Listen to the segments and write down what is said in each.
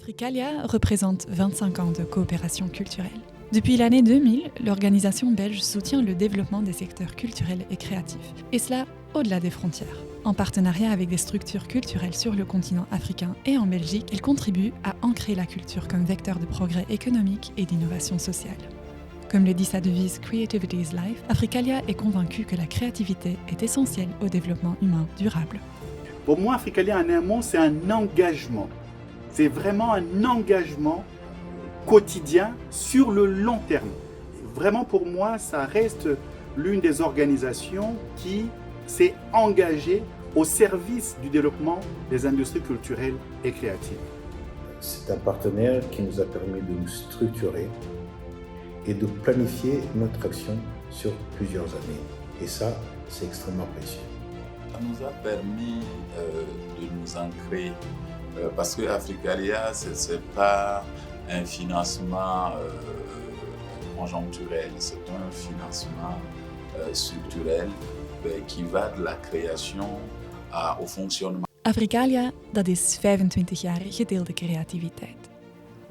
Africalia représente 25 ans de coopération culturelle. Depuis l'année 2000, l'organisation belge soutient le développement des secteurs culturels et créatifs, et cela au-delà des frontières. En partenariat avec des structures culturelles sur le continent africain et en Belgique, elle contribue à ancrer la culture comme vecteur de progrès économique et d'innovation sociale. Comme le dit sa devise Creativity is Life, Africalia est convaincue que la créativité est essentielle au développement humain durable. Pour moi, Africalia, en un mot, c'est un engagement. C'est vraiment un engagement quotidien sur le long terme. Vraiment, pour moi, ça reste l'une des organisations qui s'est engagée au service du développement des industries culturelles et créatives. C'est un partenaire qui nous a permis de nous structurer et de planifier notre action sur plusieurs années. Et ça, c'est extrêmement précieux. Ça nous a permis de nous ancrer parce que Africalia, ce n'est pas un financement conjoncturel, c'est un financement structurel qui va de la création au fonctionnement. Africalia, dat is 25 jaar gedeelde creativiteit.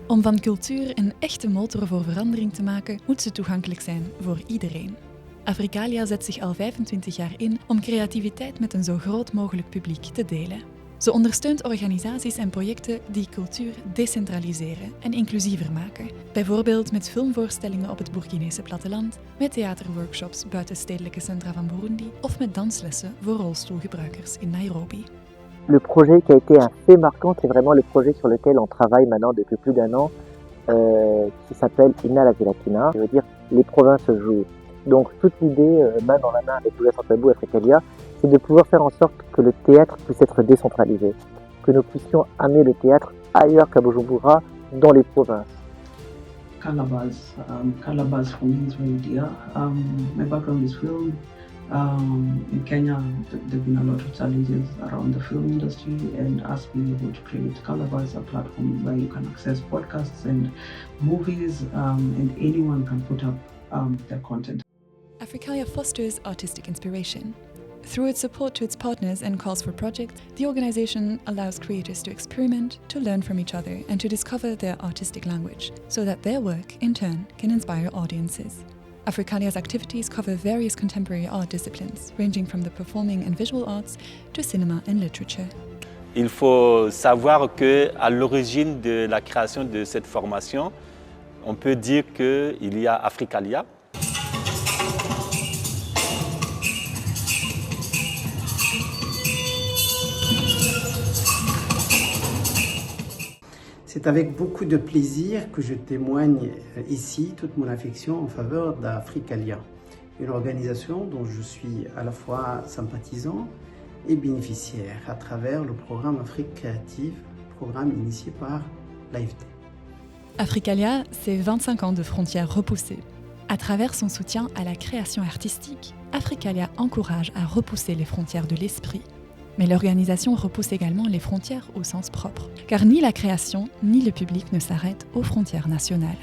Om van cultuur een echte motor voor verandering te maken, moet ze toegankelijk zijn voor iedereen. Africalia zet zich al 25 jaar in om creativiteit met een zo groot mogelijk publiek te delen. Ze ondersteunt organisaties en projecten die cultuur decentraliseren en inclusiever maken. Bijvoorbeeld met filmvoorstellingen op het Burkinese platteland, met theaterworkshops buiten stedelijke centra van Burundi of met danslessen voor rolstoelgebruikers in Nairobi. Le projet qui a été un fait marquant, c'est vraiment le projet sur lequel on travaille maintenant depuis plus d'un an, qui s'appelle Inna la Latina, ça veut dire les provinces jouent. Donc toute l'idée, main dans la main avec Louis Sans Tabou Africalia, c'est de pouvoir faire en sorte que le théâtre puisse être décentralisé, que nous puissions amener le théâtre ailleurs qu'à Bujumbura, dans les provinces. Calabash for me is very dear. My background is film. In Kenya, there have been a lot of challenges around the film industry, and us being able to create Calabash, a platform where you can access podcasts and movies, and anyone can put up their content. Africalia fosters artistic inspiration. Through its support to its partners and calls for projects, the organization allows creators to experiment, to learn from each other, and to discover their artistic language, so that their work, in turn, can inspire audiences. Africalia's activities cover various contemporary art disciplines, ranging from the performing and visual arts to cinema and literature. Il faut savoir qu'à l'origine de la création de cette formation, on peut dire qu'il y a Africalia. C'est avec beaucoup de plaisir que je témoigne ici toute mon affection en faveur d'Africalia, une organisation dont je suis à la fois sympathisant et bénéficiaire à travers le programme Afrique Créative, programme initié par l'AFD. Africalia, c'est 25 ans de frontières repoussées. À travers son soutien à la création artistique, Africalia encourage à repousser les frontières de l'esprit. Mais l'organisation repousse également les frontières au sens propre, car ni la création ni le public ne s'arrêtent aux frontières nationales.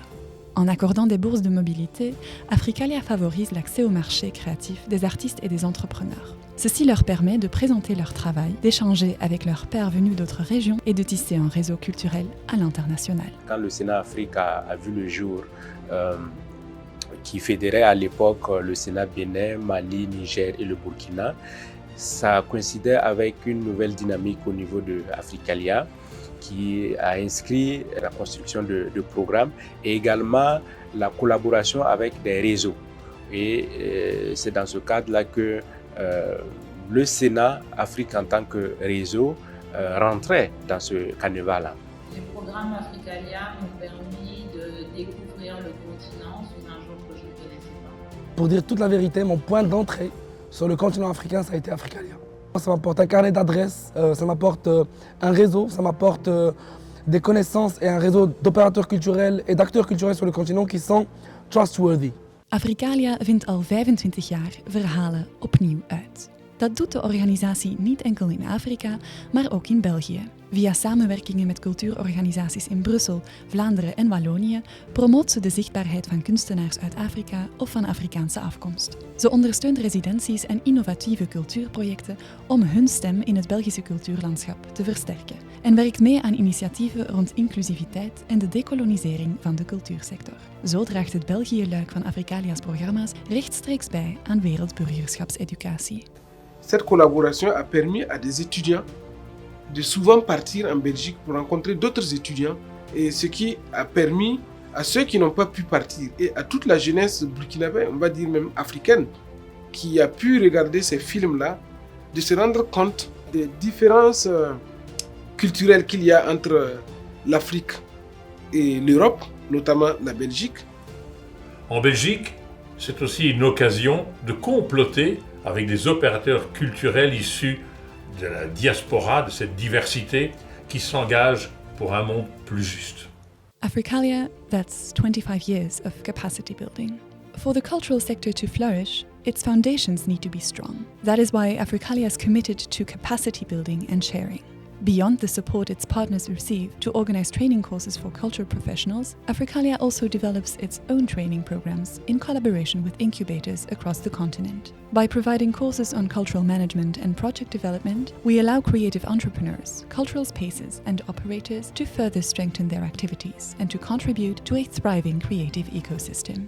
En accordant des bourses de mobilité, Africalia favorise l'accès au marché créatif des artistes et des entrepreneurs. Ceci leur permet de présenter leur travail, d'échanger avec leurs pairs venus d'autres régions et de tisser un réseau culturel à l'international. Quand le Sénat Afrique a vu le jour, qui fédérait à l'époque le Sénat Bénin, Mali, Niger et le Burkina, ça coïncidait avec une nouvelle dynamique au niveau de Africalia qui a inscrit la construction de programmes et également la collaboration avec des réseaux. Et c'est dans ce cadre-là que le Sénat Afrique en tant que réseau rentrait dans ce carnaval-là. Les programmes Africalia m'ont permis de découvrir le continent sous un jour que je ne connaissais pas. Pour dire toute la vérité, mon point d'entrée sur le continent africain, ça a été Africalia. Ça m'apporte un carnet d'adresses, ça m'apporte un réseau, ça m'apporte des connaissances et un réseau d'opérateurs culturels et d'acteurs culturels sur le continent qui sont trustworthy. Africalia vindt al 25 jaar verhalen opnieuw uit. Dat doet de organisatie niet enkel in Afrika, maar ook in België. Via samenwerkingen met cultuurorganisaties in Brussel, Vlaanderen en Wallonië promoot ze de zichtbaarheid van kunstenaars uit Afrika of van Afrikaanse afkomst. Ze ondersteunt residenties en innovatieve cultuurprojecten om hun stem in het Belgische cultuurlandschap te versterken. En werkt mee aan initiatieven rond inclusiviteit en de decolonisering van de cultuursector. Zo draagt het België-luik van Africalia's programma's rechtstreeks bij aan wereldburgerschapseducatie. Cette collaboration a permis à des étudiants de souvent partir en Belgique pour rencontrer d'autres étudiants, et ce qui a permis à ceux qui n'ont pas pu partir et à toute la jeunesse burkinabé, on va dire même africaine, qui a pu regarder ces films-là, de se rendre compte des différences culturelles qu'il y a entre l'Afrique et l'Europe, notamment la Belgique. En Belgique, c'est aussi une occasion de comploter avec des opérateurs culturels issus de la diaspora, de cette diversité qui s'engage pour un monde plus juste. Africalia, that's 25 years of capacity building. For the cultural sector to flourish, its foundations need to be strong. That is why Africalia is committed to capacity building and sharing. Beyond the support its partners receive to organize training courses for cultural professionals, Africalia also develops its own training programs in collaboration with incubators across the continent. By providing courses on cultural management and project development, we allow creative entrepreneurs, cultural spaces and operators to further strengthen their activities and to contribute to a thriving creative ecosystem.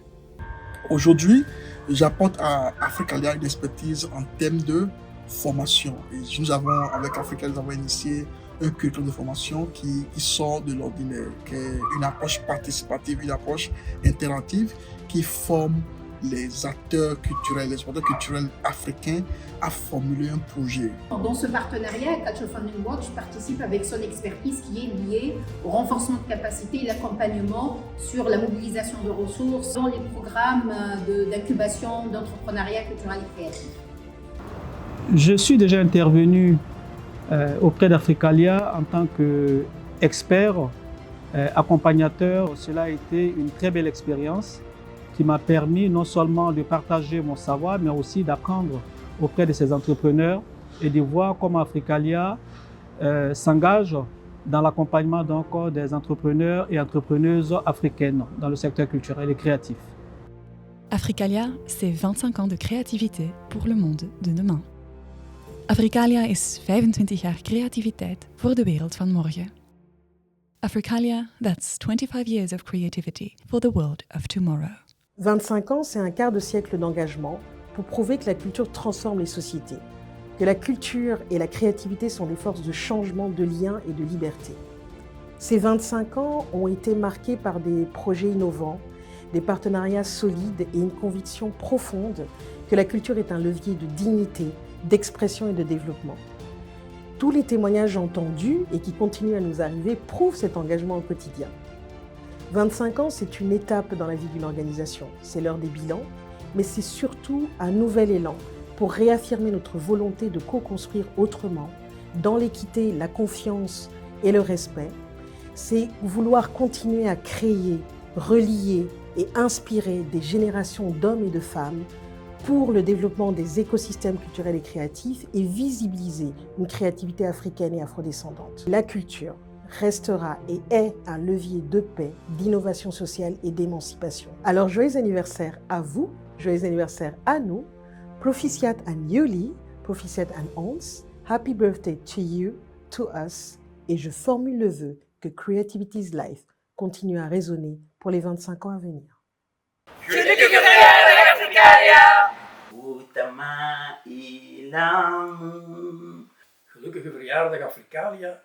Aujourd'hui, j'apporte à Africalia une expertise en termes de formation. Et nous avons, avec Africalia, nous avons initié un curriculum de formation qui sort de l'ordinaire, qui est une approche participative, une approche interactive qui forme les acteurs culturels, les acteurs culturels africains à formuler un projet. Dans ce partenariat, Cultural Funding Watch participe avec son expertise qui est liée au renforcement de capacité et l'accompagnement sur la mobilisation de ressources dans les programmes d'incubation d'entrepreneuriat culturel et créatif. Je suis déjà intervenu auprès d'Africalia en tant qu'expert, accompagnateur. Cela a été une très belle expérience qui m'a permis non seulement de partager mon savoir, mais aussi d'apprendre auprès de ces entrepreneurs et de voir comment Africalia s'engage dans l'accompagnement des entrepreneurs et entrepreneuses africaines dans le secteur culturel et créatif. Africalia, c'est 25 ans de créativité pour le monde de demain. Africalia is 25 jaar creativiteit voor de wereld van morgen. Africalia, that's 25 years of creativity for the world of tomorrow. 25 ans, c'est un quart de siècle d'engagement pour prouver que la culture transforme les sociétés, que la culture et la créativité sont des forces de changement, de lien et de liberté. Ces 25 ans ont été marqués par des projets innovants, des partenariats solides et une conviction profonde que la culture est un levier de dignité, d'expression et de développement. Tous les témoignages entendus et qui continuent à nous arriver prouvent cet engagement au quotidien. 25 ans, c'est une étape dans la vie d'une organisation. C'est l'heure des bilans, mais c'est surtout un nouvel élan pour réaffirmer notre volonté de co-construire autrement, dans l'équité, la confiance et le respect. C'est vouloir continuer à créer, relier et inspirer des générations d'hommes et de femmes pour le développement des écosystèmes culturels et créatifs et visibiliser une créativité africaine et afrodescendante. La culture restera et est un levier de paix, d'innovation sociale et d'émancipation. Alors joyeux anniversaire à vous, joyeux anniversaire à nous, Proficiat an jullie, Proficiat an ons, Happy birthday to you, to us, et je formule le vœu que Creativity's Life continue à résonner pour les 25 ans à venir. Gelukkige verjaardag Africalia,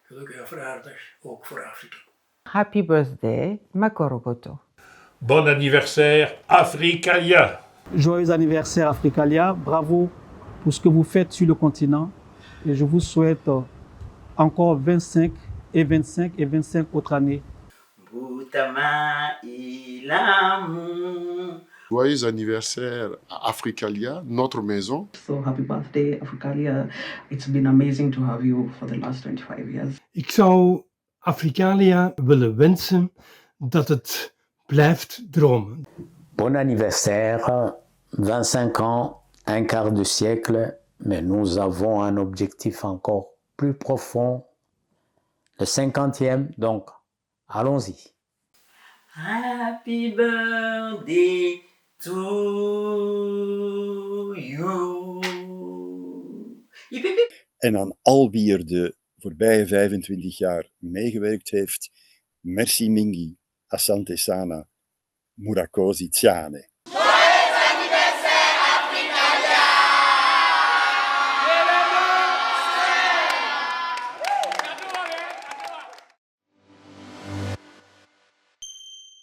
gelukkige verjaardag ook voor Afrika. Happy birthday, Makorogoto. Bon anniversaire Africalia. Joyeux anniversaire Africalia, bravo pour ce que vous faites sur le continent et je vous souhaite encore 25 et 25 et 25 autres années. Joyeux anniversaire à Africalia, notre maison. So happy birthday, Africalia. It's been amazing to have you for the last 25 years. Ik zou Africalia willen wensen dat het blijft dromen. Bon anniversaire, 25 ans, un quart de siècle, Mais nous avons un objectif encore plus profond, le 50e, donc allons-y. Happy birthday to you. En aan al wie er de voorbije 25 jaar meegewerkt heeft, merci Mingi, Asante Sana, Murakosi Tjane.